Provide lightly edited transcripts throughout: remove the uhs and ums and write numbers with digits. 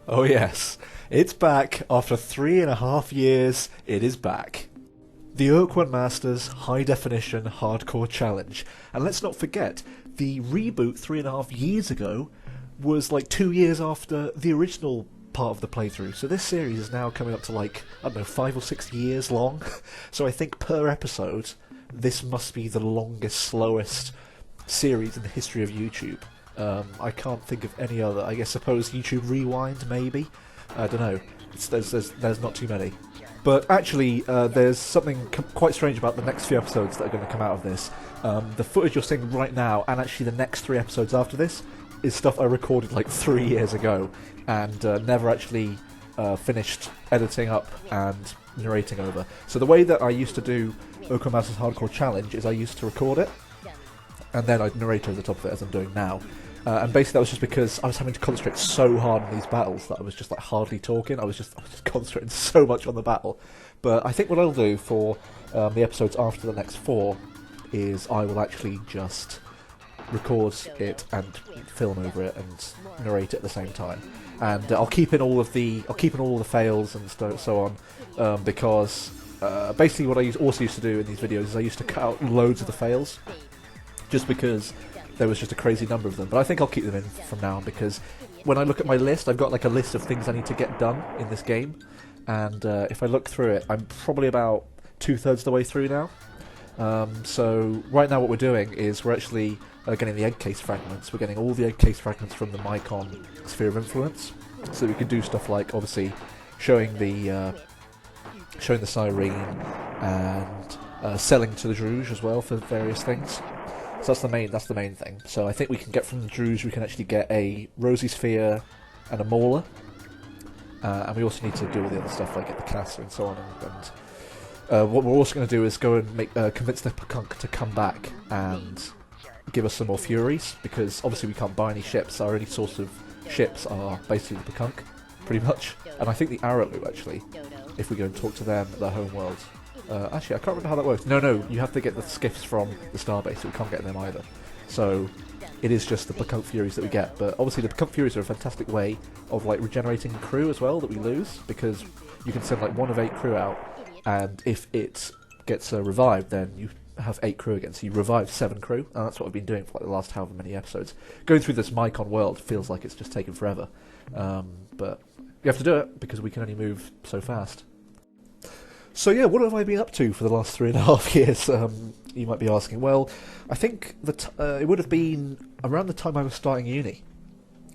Oh yes, it's back. After 3.5 years, it is back. The Ur-Quan Masters High Definition Hardcore Challenge. And let's not forget, the reboot 3.5 years ago was like 2 years after the original part of the playthrough. So this series is now coming up to like, I don't know, 5 or 6 years long. So I think per episode, this must be the longest, slowest series in the history of YouTube. I can't think of any other. I suppose YouTube Rewind, maybe. I don't know. There's not too many. But actually, there's something quite strange about the next few episodes that are going to come out of this. The footage you're seeing right now, and actually the next 3 episodes after this, is stuff I recorded like 3 years ago, and never actually finished editing up and narrating over. So the way that I used to do Ur-Quan Masters Hardcore Challenge is I used to record it, and then I'd narrate over the top of it as I'm doing now. And basically that was just because I was having to concentrate so hard on these battles that I was just like hardly talking. I was just concentrating so much on the battle. But I think what I'll do for the episodes after the next 4 is I will actually just record it and film over it and narrate it at the same time. And I'll keep in all of the fails and so on, because basically what I also used to do in these videos is I used to cut out loads of the fails, just because there was just a crazy number of them. But I think I'll keep them in from now on, because when I look at my list, I've got like a list of things I need to get done in this game, and if I look through it, I'm probably about 2/3 of the way through now. So right now what we're doing is we're actually getting the egg case fragments. We're getting all the egg case fragments from the Mycon Sphere of Influence, so we can do stuff like obviously showing the Cyrene and selling to the Druge as well for various things. So that's the main thing. So I think we can get from the Druze, we can actually get a Rosy Sphere and a Mauler. And we also need to do all the other stuff like get the caster and so on. And what we're also going to do is go and convince the Pekunk to come back and give us some more Furies, because obviously we can't buy any ships. Our only source of ships are basically the Pekunk, pretty much. And I think the Araloo, actually, if we go and talk to them at their home world. Actually, I can't remember how that works. No, you have to get the skiffs from the Starbase, so we can't get them either. So it is just the Pekunk Furies that we get. But obviously the Pekunk Furies are a fantastic way of like regenerating crew as well that we lose, because you can send like 1 of 8 crew out, and if it gets revived, then you have 8 crew again. So you revive 7 crew, and that's what I've been doing for like the last however many episodes. Going through this Mycon world feels like it's just taken forever, but you have to do it because we can only move so fast. So yeah, what have I been up to for the last 3.5 years? You might be asking. Well, I think that it would have been around the time I was starting uni,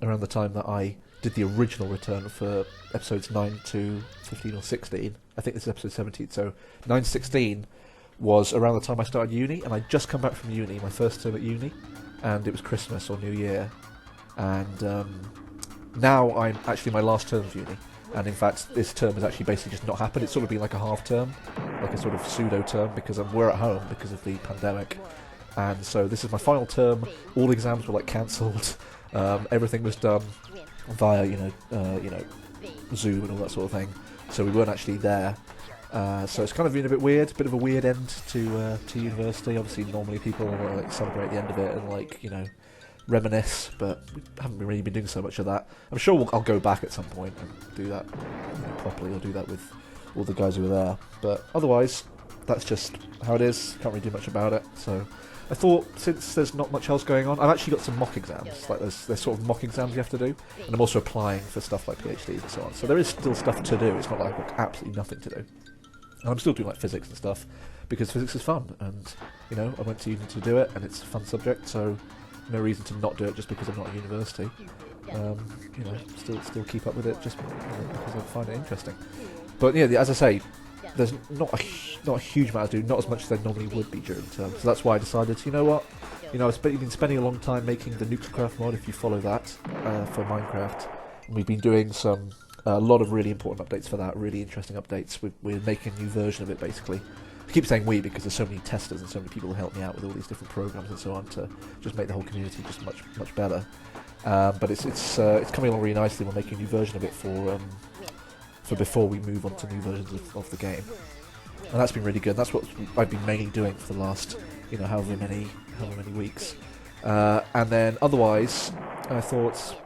around the time that I did the original return for episodes 9 to 15 or 16. I think this is episode 17, so 9 to 16 was around the time I started uni, and I'd just come back from uni, my first term at uni, and it was Christmas or New Year, and now I'm actually my last term of uni. And in fact, this term has actually basically just not happened. It's sort of been like a half term, like a sort of pseudo term, because we're at home because of the pandemic. And so this is my final term. All exams were like cancelled. Everything was done via, Zoom and all that sort of thing. So we weren't actually there. So it's kind of been a bit weird, bit of a weird end to university. Obviously, normally people like celebrate the end of it and reminisce, but we haven't really been doing so much of that. I'm sure I'll go back at some point and do that properly. I'll do that with all the guys who were there. But otherwise, that's just how it is. Can't really do much about it. So I thought, since there's not much else going on, I've actually got some mock exams. Like there's sort of mock exams you have to do, and I'm also applying for stuff like PhDs and so on. So there is still stuff to do. It's not like I've got absolutely nothing to do. And I'm still doing like physics and stuff because physics is fun, and I went to uni to do it, and it's a fun subject. So no reason to not do it just because I'm not at university. Still keep up with it just because I find it interesting. But yeah, as I say, there's not a huge amount to do, not as much as there normally would be during term. So that's why I decided, I've been spending a long time making the Nuclecraft mod, if you follow that, for Minecraft. And we've been doing a lot of really important updates for that, really interesting updates. We're making a new version of it, basically. I keep saying we because there's so many testers and so many people who help me out with all these different programs and so on to just make the whole community just much better. But it's coming along really nicely. We're making a new version of it for before we move on to new versions of the game, and that's been really good. That's what I've been mainly doing for the last however many weeks. And then otherwise, I thought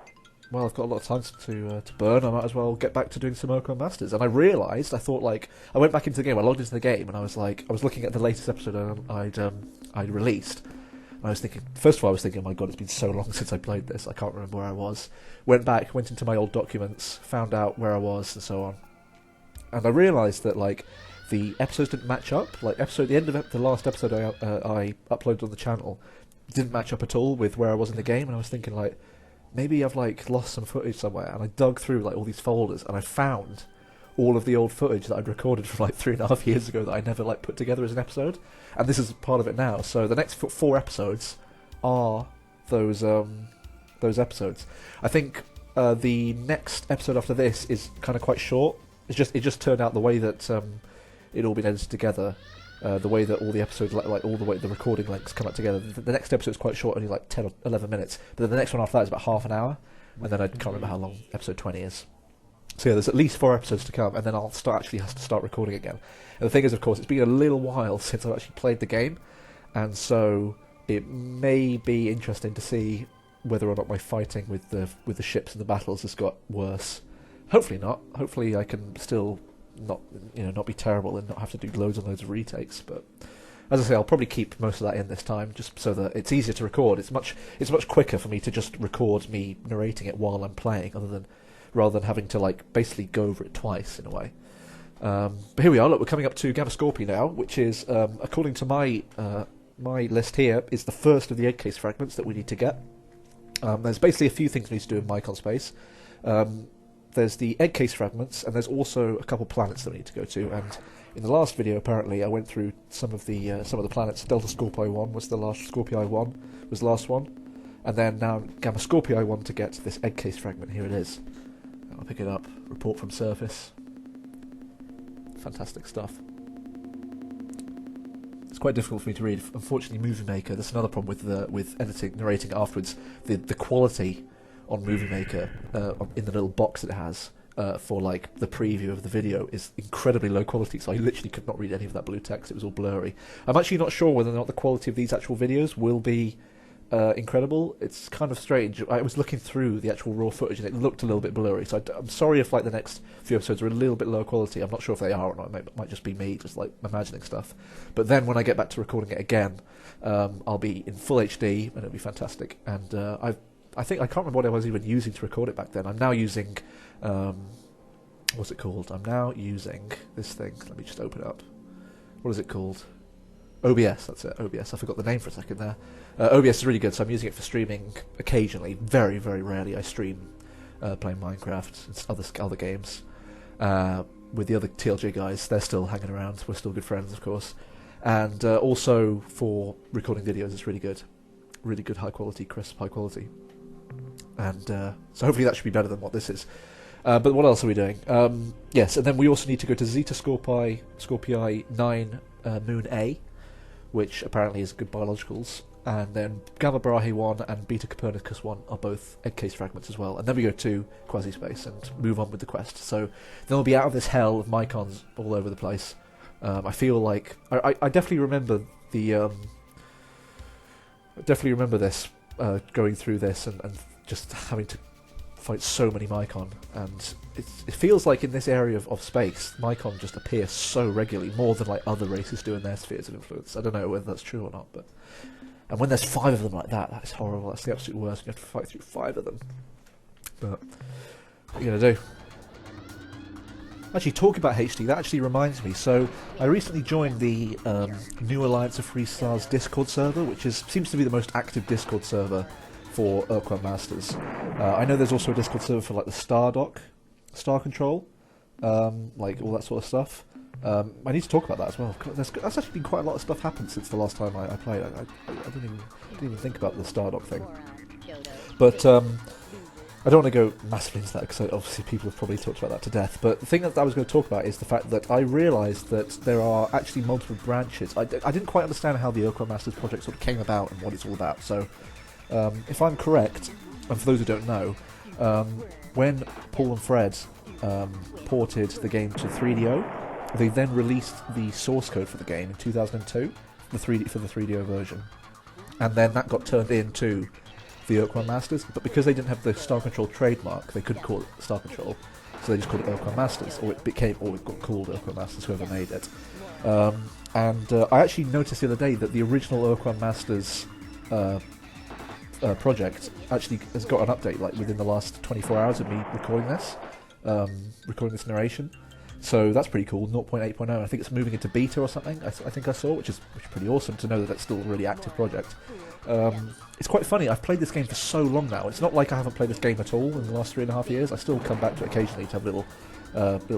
well, I've got a lot of time to burn. I might as well get back to doing some Ur-Quan Masters. And I realised, I thought, like, I went back into the game, I logged into the game, and I was looking at the latest episode I'd released. And I was thinking, first of all, I was thinking, oh my god, it's been so long since I played this, I can't remember where I was. Went back, went into my old documents, found out where I was, and so on. And I realised that, like, the episodes didn't match up. Like, the end of the last episode I uploaded on the channel didn't match up at all with where I was in the game, and I was thinking, like, maybe I've, like, lost some footage somewhere. And I dug through, like, all these folders, and I found all of the old footage that I'd recorded from, like, 3.5 years ago that I never, like, put together as an episode. And this is part of it now. So the next 4 episodes are those episodes. I think the next episode after this is kind of quite short. It just turned out the way that it all been edited together, the way that all the episodes, like all the way the recording links come up together. The next episode is quite short, only like 10 or 11 minutes. But then the next one after that is about half an hour, and then I can't remember how long episode 20 is. So yeah, there's at least 4 episodes to come, and then I'll have to start recording again. And the thing is, of course, it's been a little while since I've actually played the game, and so it may be interesting to see whether or not my fighting with the ships and the battles has got worse. Hopefully not. Hopefully I can still not be terrible and not have to do loads and loads of retakes. But as I say, I'll probably keep most of that in this time, just so that it's easier to record. It's much quicker for me to just record me narrating it while I'm playing, rather than having to like basically go over it twice in a way. But here we are. Look, we're coming up to Gamma Scorpii now, which is, according to my list here, is the first of the egg case fragments that we need to get. There's basically a few things we need to do in Mycon space. There's the egg case fragments, and there's also a couple planets that we need to go to. And in the last video, apparently, I went through some of the planets. Delta Scorpii 1 was the last. Scorpii 1 was the last one, and then now Gamma Scorpii 1 to get this egg case fragment. Here it is. I'll pick it up. Report from surface. Fantastic stuff. It's quite difficult for me to read. Unfortunately, Movie Maker. That's another problem with editing, narrating afterwards. The quality on Movie Maker in the little box that it has for like the preview of the video is incredibly low quality. So I literally could not read any of that blue text. It was all blurry. I'm actually not sure whether or not the quality of these actual videos will be incredible. It's kind of strange. I was looking through the actual raw footage and it looked a little bit blurry. So I'm sorry if like the next few episodes are a little bit low quality. I'm not sure if they are or not. It might just be me just like imagining stuff. But then when I get back to recording it again, I'll be in full HD and it'll be fantastic. And I think I can't remember what I was even using to record it back then. I'm now using what's it called? I'm now using this thing. Let me just open it up. What is it called? OBS, that's it, OBS. I forgot the name for a second there. OBS is really good, so I'm using it for streaming occasionally. Very, very rarely I stream playing Minecraft and other games. With the other TLJ guys, they're still hanging around. We're still good friends, of course. And also for recording videos, it's really good. Really good, high quality, crisp, high quality. And so hopefully that should be better than what this is. But what else are we doing? Yes, and then we also need to go to Zeta Scorpii 9 Moon A, which apparently is good biologicals, and then Gamma Brahe 1 and Beta Copernicus 1 are both egg case fragments as well, and then we go to Quasi-Space and move on with the quest. So then we'll be out of this hell of Mycons all over the place. I feel like... I definitely remember this, going through this and just having to fight so many Mycon, and it feels like in this area of space, Mycon just appear so regularly, more than like other races do in their spheres of influence. I don't know whether that's true or not, but and when there's 5 of them like that is horrible. That's the absolute worst. You have to fight through 5 of them. But what are you gonna do? Actually, talking about HD, that actually reminds me. So I recently joined the New Alliance of Free Stars Discord server, which seems to be the most active Discord server for Ur-Quan Masters. I know there's also a Discord server for like the Star Control, like all that sort of stuff. I need to talk about that as well. That's actually been quite a lot of stuff happened since the last time I played. I didn't even think about the Star thing. But I don't want to go massively into that because obviously people have probably talked about that to death. But the thing that I was going to talk about is the fact that I realised that there are actually multiple branches. I didn't quite understand how the Ur-Quan Masters project sort of came about and what it's all about. So if I'm correct, and for those who don't know, when Paul and Fred ported the game to 3DO, they then released the source code for the game in 2002, for the 3DO version, and then that got turned into the Ur-Quan Masters, but because they didn't have the Star Control trademark, they couldn't call it Star Control, so they just called it Ur-Quan Masters, or it got called Ur-Quan Masters, whoever made it. I actually noticed the other day that the original Ur-Quan Masters project actually has got an update like within the last 24 hours of me recording this narration. So that's pretty cool, 0.8.0. I think it's moving into beta or something, I think I saw, which is pretty awesome to know that that's still a really active project. It's quite funny, I've played this game for so long now. It's not like I haven't played this game at all in the last 3.5 years. I still come back to it occasionally to have a little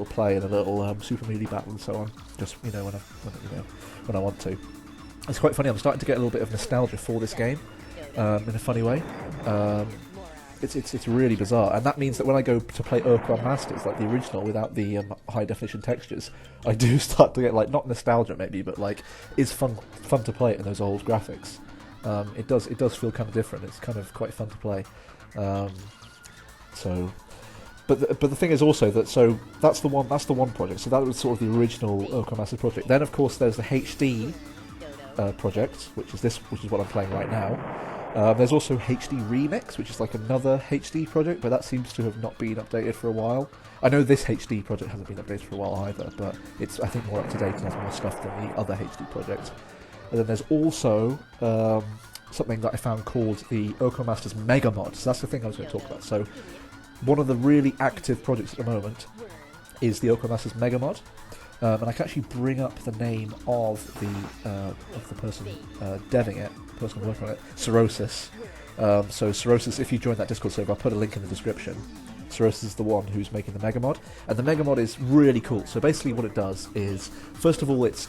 play and a little Super Melee battle and so on, just when I want to. It's quite funny, I'm starting to get a little bit of nostalgia for this game, in a funny way. It's really bizarre, and that means that when I go to play Ur-Quan Masters, like the original, without the high definition textures, I do start to get like not nostalgia maybe, but like it's fun to play it in those old graphics. It does feel kind of different. It's kind of quite fun to play. But the thing is also that that's the one project. So that was sort of the original Ur-Quan Masters project. Then of course there's the HD project, which is what I'm playing right now. There's also HD Remix, which is like another HD project, but that seems to have not been updated for a while. I know this HD project hasn't been updated for a while either, but it's, I think, more up to date and has more stuff than the other HD project. And then there's also something that I found called the Ur-Quan Masters Mega Mod. So that's the thing I was going to talk about. So one of the really active projects at the moment is the Ur-Quan Masters Mega Mod. And I can actually bring up the name of the person deving it, the person working on it, Cirrhosis. So Cirrhosis, if you join that Discord server, I'll put a link in the description. Cirrhosis is the one who's making the Mega Mod, and the Mega Mod is really cool. So basically, what it does is, first of all, it's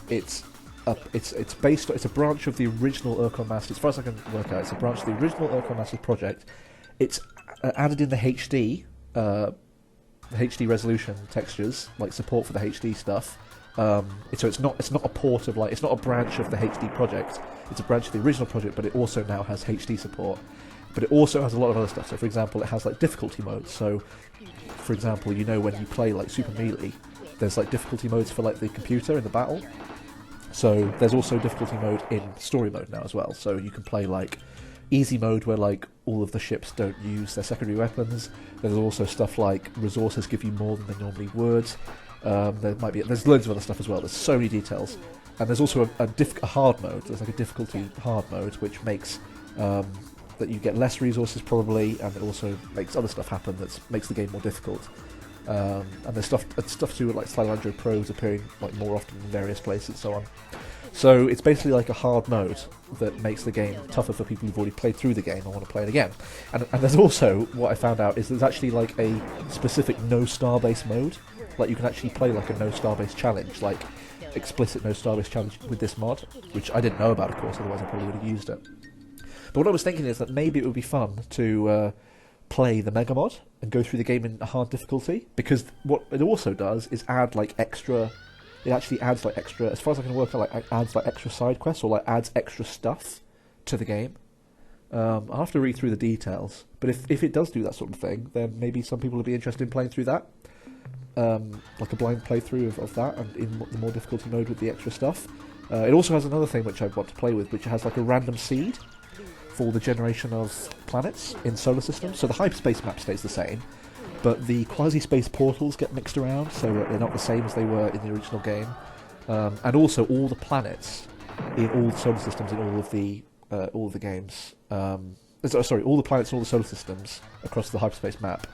a branch of the original Ur-Quan Masters. As far as I can work out, it's a branch of the original Ur-Quan Masters project. It's added in the HD. The HD resolution textures, like support for the HD stuff. So it's not a port of it's not a branch of the HD project. It's a branch of the original project, but it also now has HD support. But it also has a lot of other stuff. So for example, it has like difficulty modes. So for example, when you play like Super Melee, there's like difficulty modes for like the computer in the battle. So there's also difficulty mode in story mode now as well. So you can play like easy mode where like all of the ships don't use their secondary weapons. There's also stuff like resources give you more than they normally would. There's loads of other stuff as well. There's so many details, and there's also a hard mode. There's like a difficulty hard mode which makes that you get less resources probably, and it also makes other stuff happen that makes the game more difficult. And there's stuff to do with like Slilandro pros appearing like more often in various places and so on. So it's basically like a hard mode that makes the game tougher for people who've already played through the game and want to play it again. And there's also, what I found out, is there's actually like a specific no star-based mode. Like you can actually play like a no star-based challenge, like explicit no star-based challenge with this mod, which I didn't know about, of course, otherwise I probably would have used it. But what I was thinking is that maybe it would be fun to play the Mega Mod and go through the game in hard difficulty, because what it also does is add like extra. It actually adds like extra, as far as I can work out, like adds like extra side quests or like adds extra stuff to the game. I'll have to read through the details, but if it does do that sort of thing, then maybe some people will be interested in playing through that, like a blind playthrough of that, and in the more difficulty mode with the extra stuff. It also has another thing which I want to play with, which has like a random seed for the generation of planets in solar systems. So the hyperspace map stays the same, but the quasi-space portals get mixed around, so they're not the same as they were in the original game. And also all the planets in all the solar systems in all of the games. All the planets in all the solar systems across the hyperspace map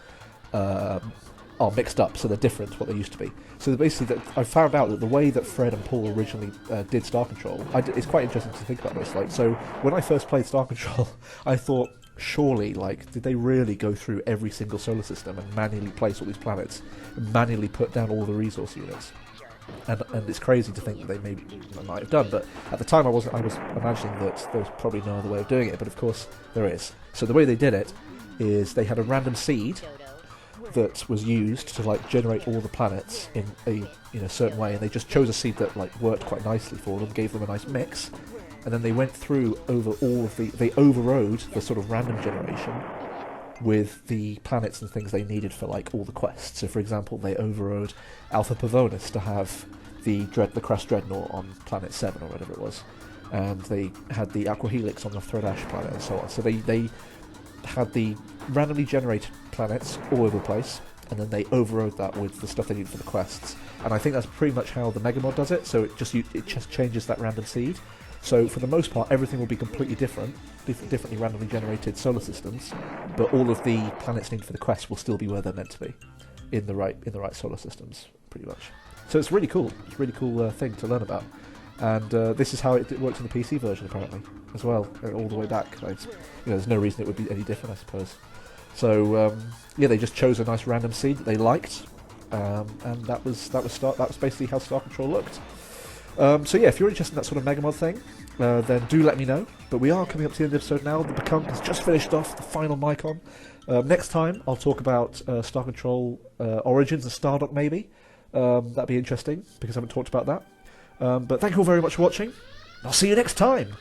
are mixed up, so they're different to what they used to be. So basically, I found out that the way that Fred and Paul originally did Star Control, it's quite interesting to think about this. Like, so when I first played Star Control, I thought, surely, like, did they really go through every single solar system and manually place all these planets, and manually put down all the resource units? And it's crazy to think that they might have done, but at the time I was imagining that there was probably no other way of doing it, but of course there is. So the way they did it is they had a random seed that was used to like generate all the planets in a certain way, and they just chose a seed that like worked quite nicely for them, gave them a nice mix, and then they went through over all of they overrode the sort of random generation with the planets and things they needed for like all the quests. So for example, they overrode Alpha Pavonis to have the Crash Dreadnought on planet 7 or whatever it was, and they had the Aqua Helix on the Thread Ash planet and so on. So they had the randomly generated planets all over the place, and then they overrode that with the stuff they need for the quests. And I think that's pretty much how the Mega Mod does it. So it just changes that random seed. So for the most part, everything will be completely differently randomly generated solar systems, but all of the planets needed for the quest will still be where they're meant to be, in the right solar systems, pretty much. So it's really cool. It's a really cool thing to learn about. And this is how it works in the PC version, apparently, as well, all the way back. Like, there's no reason it would be any different, I suppose. So yeah, they just chose a nice random seed that they liked, and that was basically how Star Control looked. So yeah, if you're interested in that sort of Mega Mod thing, then do let me know. But we are coming up to the end of the episode now. The Bakunk has just finished off the final Micon. Next time, I'll talk about Star Control Origins and Stardock, maybe. That'd be interesting, because I haven't talked about that. But thank you all very much for watching. I'll see you next time.